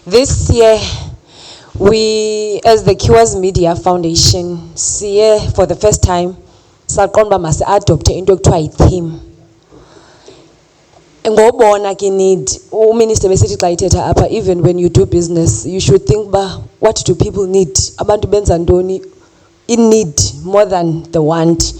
This year, we, as the Cures Media Foundation, for the first time, saqonda mase adopte into ekuthiwa theme. Ngobona ke need uminister besithi xa ithetha apha, even when you do business you should think what do people need, abantu benza ntoni, in need more than the want.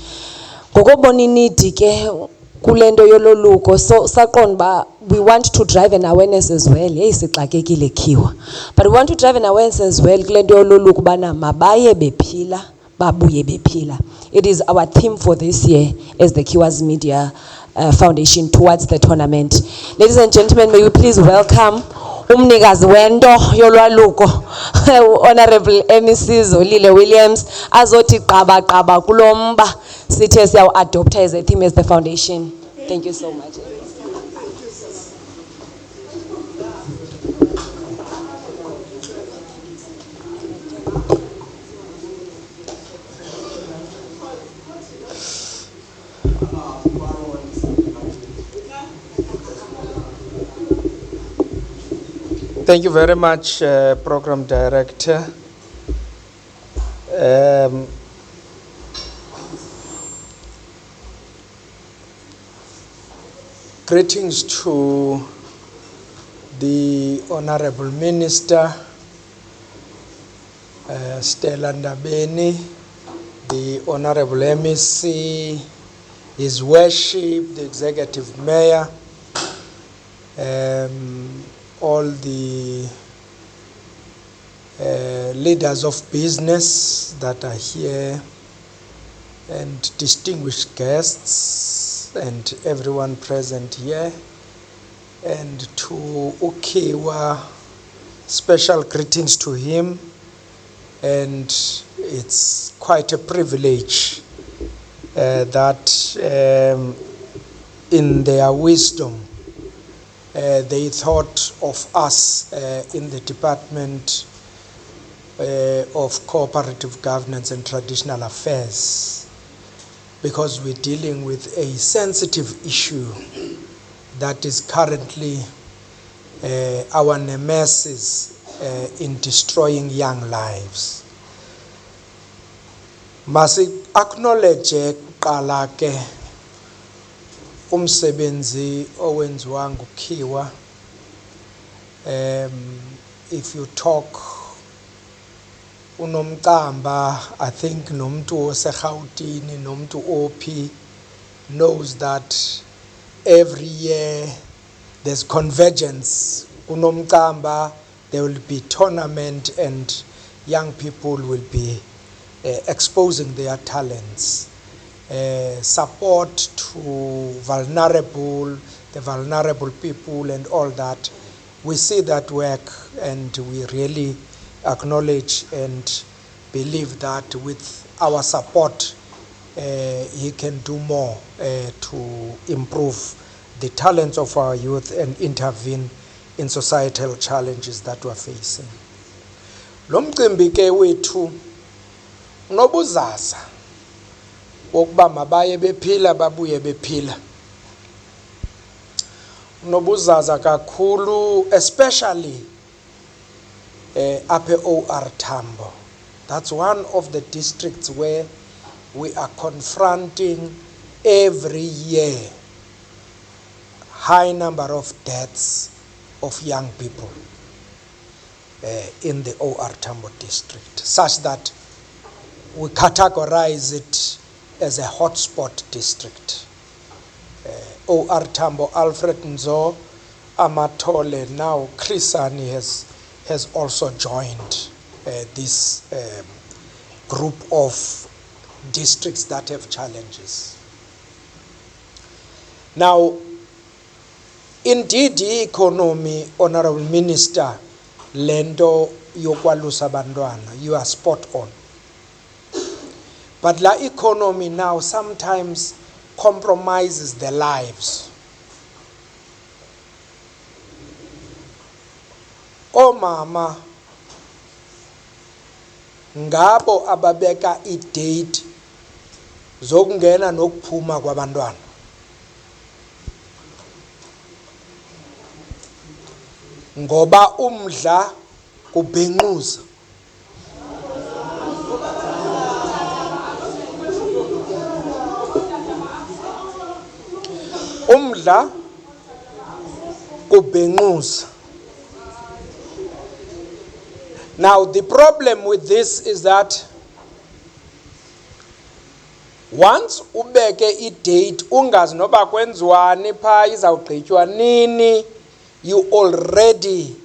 Ngokobona need ke kulento yololuko, so saqonda we want to drive an awareness as well. Hey sixakekile Kiwa, but we want to drive an awareness as well kulento yololuko bana mabaye bephila babuye bephila. It is our theme for this year as the Cures Media Foundation towards the tournament. Ladies and gentlemen, may we please welcome umnikazi wento yolwaluko Honorable Mrs. Lile Williams azothi qaba qaba kulomba sithe siyawu adopt as a theme as the foundation. Thank you so much. Thank you very much, Program Director. Greetings to the Honorable Minister, Stella Ndabeni, the Honorable MEC, His Worship, the Executive Mayor, all the leaders of business that are here, and distinguished guests, and everyone present here, and to Ukiwa, special greetings to him, and it's quite a privilege that in their wisdom they thought of us in the Department of Cooperative Governance and Traditional Affairs, because we're dealing with a sensitive issue that is currently our nemesis in destroying young lives. Masi acknowledge kuqala ke umsebenzi owenziwa nguKhiwa. If you talk unomcamba, I think nomuntu oseGauteng nomuntu ophi knows that every year there's convergence. Unomcamba, there will be tournament and young people will be exposing their talents. Support to the vulnerable people and all that. We see that work and we really acknowledge and believe that with our support he can do more to improve the talents of our youth and intervene in societal challenges that we're facing. Lo mcimbi ke wethu unobuzaza wokuba mabaye bephila babuye bephila. Unobuzaza kakhulu, especially apha OR Tambo. That's one of the districts where we are confronting every year high number of deaths of young people in the OR Tambo district, such that we categorize it as a hotspot district. OR Tambo, Alfred Nzo, Amatole, now Chris Hani has also joined this group of districts that have challenges. Now, indeed, the economy, Honorable Minister, lento yokwalusa bantwana, you are spot on. But la economy now sometimes compromises the lives. Omama ngabo ababeka i-date zokungena nokuphuma kwabantwana. ngoba umdla kubhenquza. Umdla kubhenquza. Now the problem with this is that once ubeke i-date ungazi noba kwenziwani pha izawugqitywa nini, you already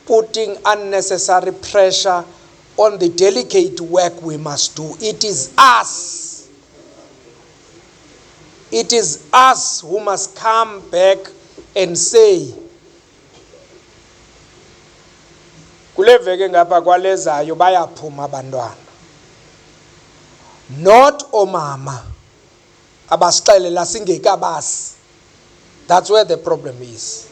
putting unnecessary pressure on the delicate work we must do. It is us. It is us who must come back and say, kule veke ngapha kwalezayo bayaphuma abantwana. Not omama abasixelela singekabasi. That's where the problem is.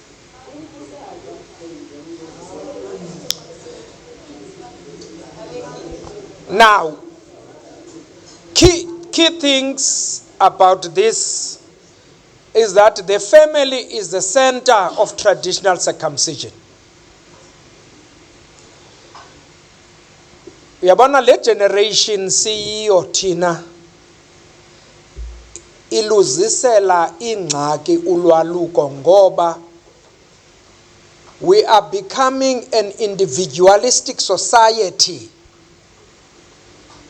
Now, key things about this is that the family is the center of traditional circumcision. Uyabona le generation siyiyo thina iluzisela ingxaki ulwaluko ngoba we are becoming an individualistic society.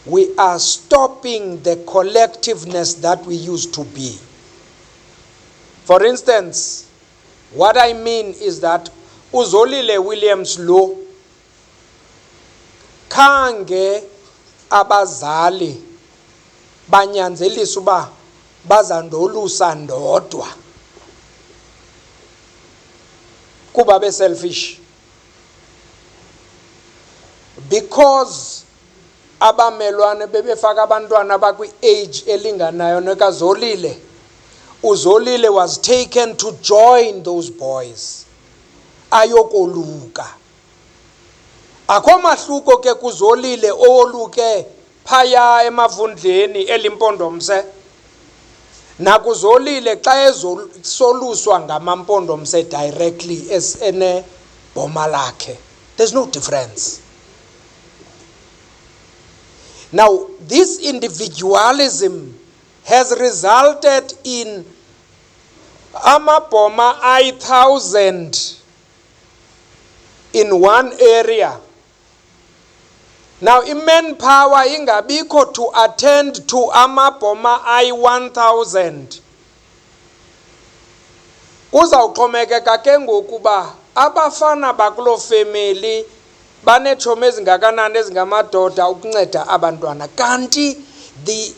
We are stopping the collectiveness that we used to be. For instance, what I mean is that uZolile Williams lo khange abazali banyanzelisa uba bazandolusa ndodwa kuba be selfish, because abamelwane bebefaka abantwana bakwi age elinganayo nekaZolile. uZolile was taken to join those boys ayokoluka. Akho mahluko ke kuZolile oluke phaya emavundleni elimpondomse nakuzolile xa ezoluswa ngamampondomse directly ene bhoma lakhe. There's no difference. Now, this individualism has resulted in amabhoma I-1,000 in one area. Now, manpower ingabikho to attend to amabhoma I-1,000. Kuzawuxhomekeka ke ngokuba abafana bakulo family banetshomi ezingakanani ezingamadoda ukunceda abantwana. Kanti the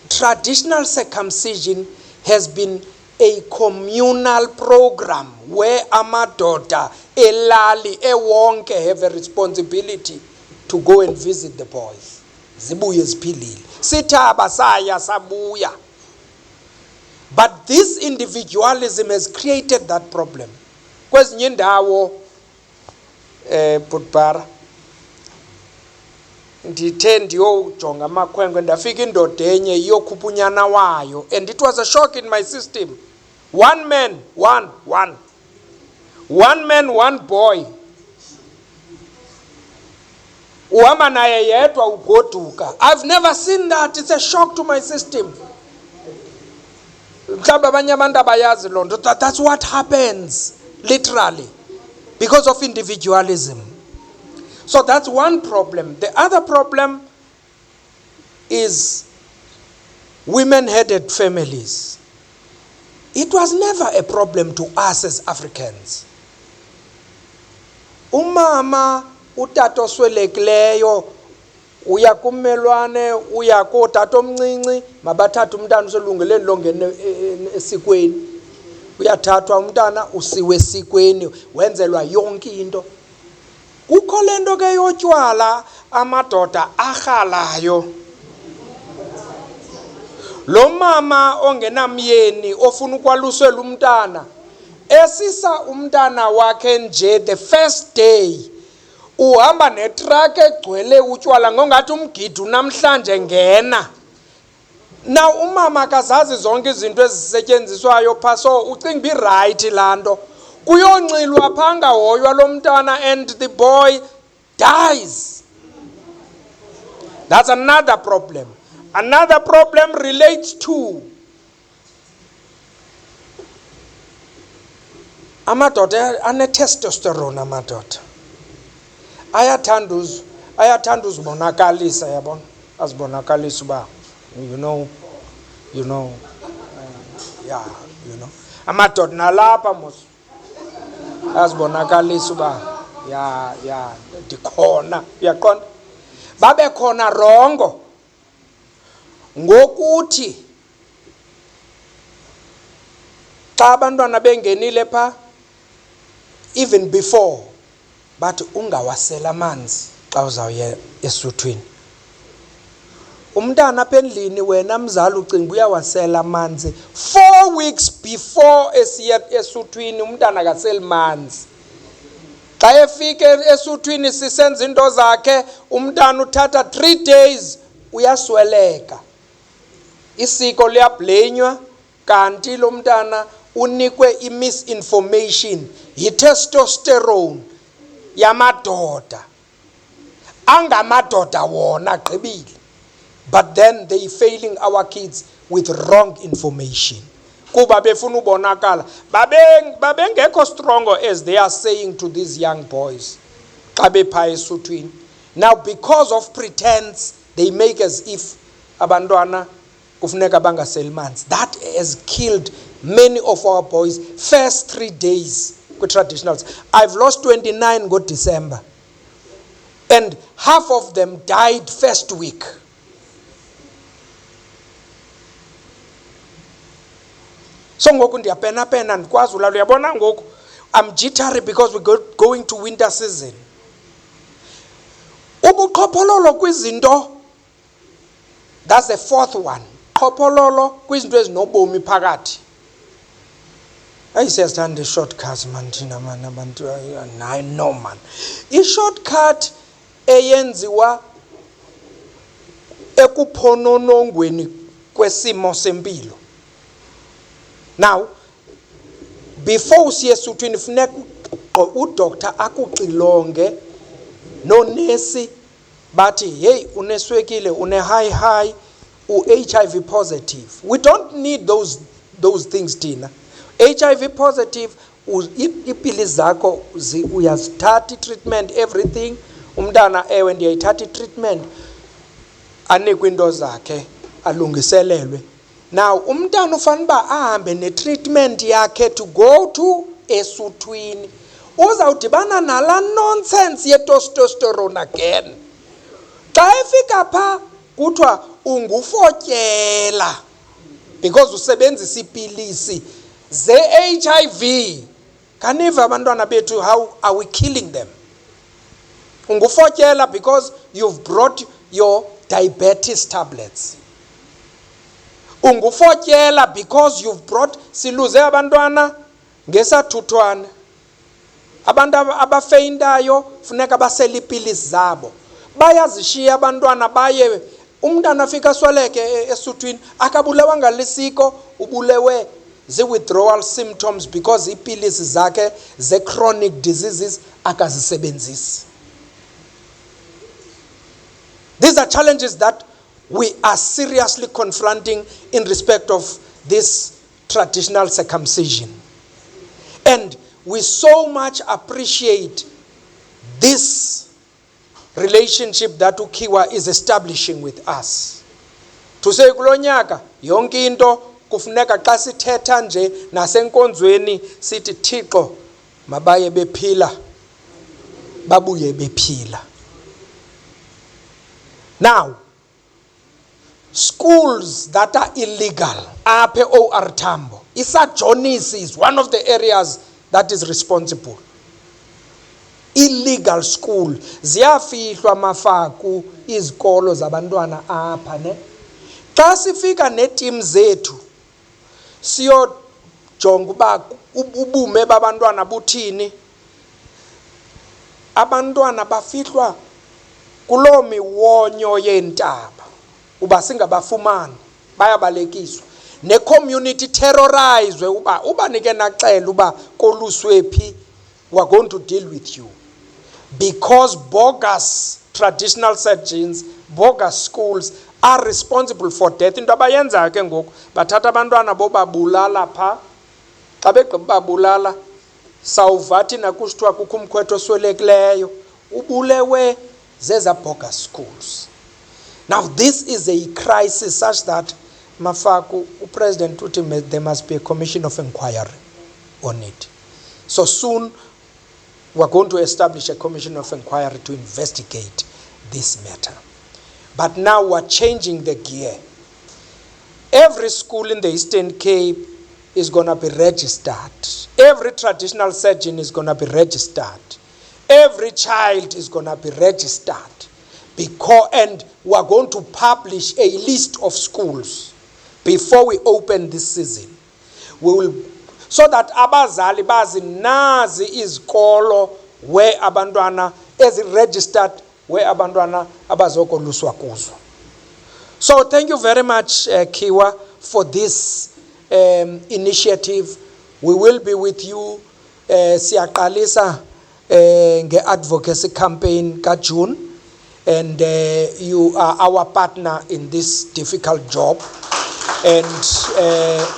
traditional circumcision has been a communal program where amadoda elali ewonke have a responsibility to go and visit the boys. Zibuye ziphilile. Sithaba saya sabuya. But this individualism has created that problem. Kwezinye indawo Butbara ndithe ndiyojonga amakhwenkwe ndafika indoda enye iyokhupha unyana wayo, and it was a shock in my system. One man, one boy. Uhamba naye yedwa ugoduka. I've never seen that. It's a shock to my system. That's what happens, literally, because of individualism. So that's one problem. The other problem is women-headed families. It was never a problem to us as Africans. Umama utato swelekileyo uya kumelwane uya kotato omncinci mabathatha umntana uselungeleni longena esikweni. Uyathathwa umntana usiwe esikweni wenzelwa yonke into. Kukho lento ke yotywala amadoda arhalayo. Lo mama ongenamyeni ofuna ukwalusela umntana esisa umntana wakhe nje the first day uhamba netruck egcwele utywala ngongathi umgidi namhlanje ngena. Now umama akazazi zonke izinto ezisetyenziswayo pha, so ucinga bi right lanto. Kuyonxilwa phanga hoywa lo mntana and the boy dies. That's another problem. Another problem relates to amadoda ane-testosterone. Amadoda ayathanda uzibonakalisa, yabona, azibonakalisa uba you know amadoda nalapha mos azibonakalisa uba ndikhona, uyaqonda. Babe khona rongo ngokuthi xa abantwana bengenile pha, even before, bathi ungawasela amanzi xa uzawuya esuthwini. Umntana apha endlini wena mzali ucinga uyawasela amanzi 4 weeks before esiya esuthwini, umntana akaseli manzi. Xa efike esuthwini sisenza into zakhe, umntana uthatha 3 days uyasweleka. Isiko liyablenywa, kanti lo mntana unikwe i-misinformation, yi-testosterone yamadoda. Angamadoda wona gqibile. But then they failing our kids with wrong information. Kuba befuna ubonakala, babengekho stronger as they are saying to these young boys. Xa bepha esuthwini. Now because of pretense, they make as if abantwana kufuneka bangaseli manzi. That has killed many of our boys first 3 days kwi-traditionals. I've lost 29 go December. And half of them died first week. So ngoku ndiyapena ndikwazi ulala. Uyabona ngoku I'm jittery because we're going to winter season. Ubuqhophololo kwizinto, that's the fourth one. Qhophololo kwizinto ezinobomi phakathi. Siyazithanda i-shortcuts man thina man abantu. No man. I-shortcut eyenziwa ekuphononongweni kwesimo sempilo. Now, before usiye esuthwini funeka udoctor akuxilonge nonesi bathi hey uneswekile, une-high, u-HIV positive. We don't need those things thina. HIV positive, iipili zakho uyazithatha treatment, everything. Umntana ewe ndiyayithatha treatment, anikwe into zakhe, alungiselelwe. Now umntana ufana uba ahambe ne-treatment yakhe to go to esuthwini. Uzawudibana nala nonsense ye-testosterone again. Xa efika pha kuthiwa ungufotyela because usebenzisa iipilisi ze-HIV. Kaniva abantwana bethu how are we killing them? Ungufotyela because you've brought your diabetes tablets. Ungufotyela because you've brought, siluze abantwana ngesathuthwane. Abantu abafeyintayo funeka basele iipilisi zabo. Bayazishiya abantwana baye, umntana afika asweleke esuthwini, akabulewa ngalisiko, ubulewe zi-withdrawal symptoms because iipilisi zakhe ze-chronic diseases akazisebenzisi. These are challenges that we are seriously confronting in respect of this traditional circumcision. And we so much appreciate this relationship that Ukiwa is establishing with us. To say kulonyaka yonke into kufuneka xa sithetha nje nasenkonzweni sithi Thixo mabaye bephila babuye bephila. Now, schools that are illegal, apha OR Tambo, isajonisi is one of the areas that is responsible. Illegal school, ziyafihlwa mafaku izikolo zabantwana apha ne. Xa sifika neteam zethu, siyojonga uba ubume babantwana buthini. Abantwana bafihlwa kuloo miwonyo yeentaba uba singabafumani, bayabalekiswa. ne-community terrorizwe ubanike naxela uba koluswe phi, we're going to deal with you. Because bogus traditional surgeons, bogus schools are responsible for death. Into abayenzayo ke ngoku bathatha abantwana bobabulala pha, xa begqibabulala sawuvathi nakusithiwa kukho umkhwetha oswelekileyo ubulewe zeza bogus schools. Now this is a crisis such that Mafaku, President uthi there must be a commission of inquiry on it. So soon we're going to establish a commission of inquiry to investigate this matter. But now we're changing the gear. Every school in the Eastern Cape is going to be registered. Every traditional surgeon is going to be registered. Every child is going to be registered. And we're going to publish a list of schools before we open this season. We will, so that abazali bazi nazi izikolo where abantwana is registered, where abantwana abazokoluswa kuzo. So thank you very much, Kiwa, for this initiative. We will be with you. Siyaqalisa nge-advocacy campaign ka-June, and you are our partner in this difficult job. And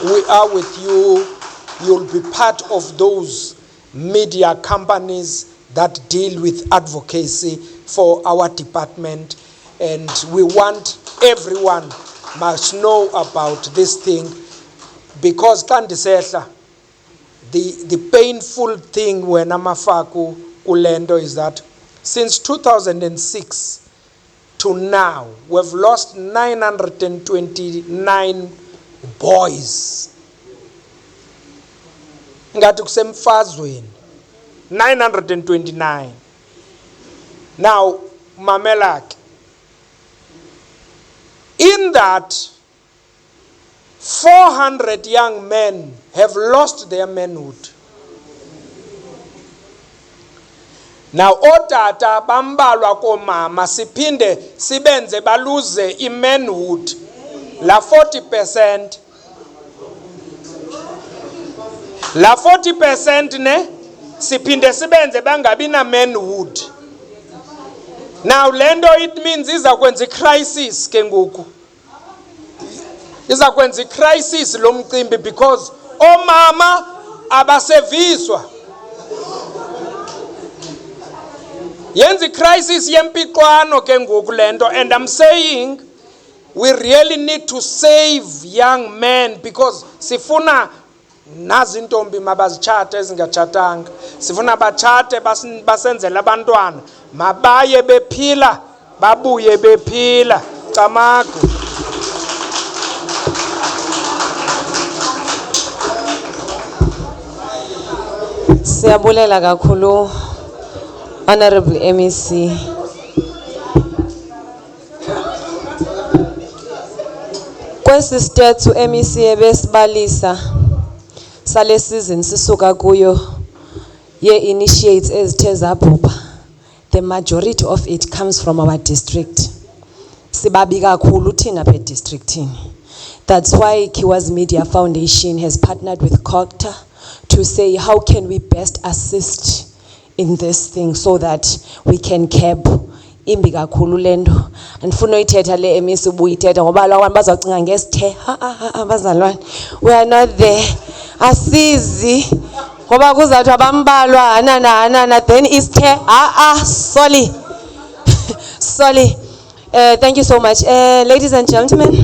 we are with you. You'll be part of those media companies that deal with advocacy for our department. And we want everyone must know about this thing, because the painful thing when Amafaku Kulendo is that since 2006 to now, we've lost 929 boys. Ngati kusemfazweni 929. Now, Mamelak, in that 400 young men have lost their manhood. Now otata bambalwa komama sipinde sibenze baluze imanhood la 40%. La 40% ne sipinde sibenze bangabi na manhood. Now lendo it means iza kwenza crisis ke ngoku. Iza kwenza crisis lo mcimbi because omama abaseviswa. Yenzi crisis yempiqwano ke ngoku lento, and I'm saying we really need to save young men because sifuna nazi ntombi mabazitshate ezingatshatanga, sifuna batshate basenzele abantwana mabaye bephila babuye bephila camagu. Siyabulela kakhulu Honorable MEC. Kwesi state MEC ebesibalisa sale season sisuka kuyo ye initiates ezithe zabhubha, the majority of it comes from our district. Sibabi kakhulu thina pe districtini. That's why Kiwa's Media Foundation has partnered with COGTA to say how can we best assist in this thing so that we can curb imbi kakhulu lento. Andifuna uyithetha le MEC ubuyithetha ngoba lawan bazawucinga ngesithe abazalwane we are not there. Asizi ngoba kuzawuthi abambalwa hanana then isithe sorry. Sorry. Thank you so much. Ladies and gentlemen.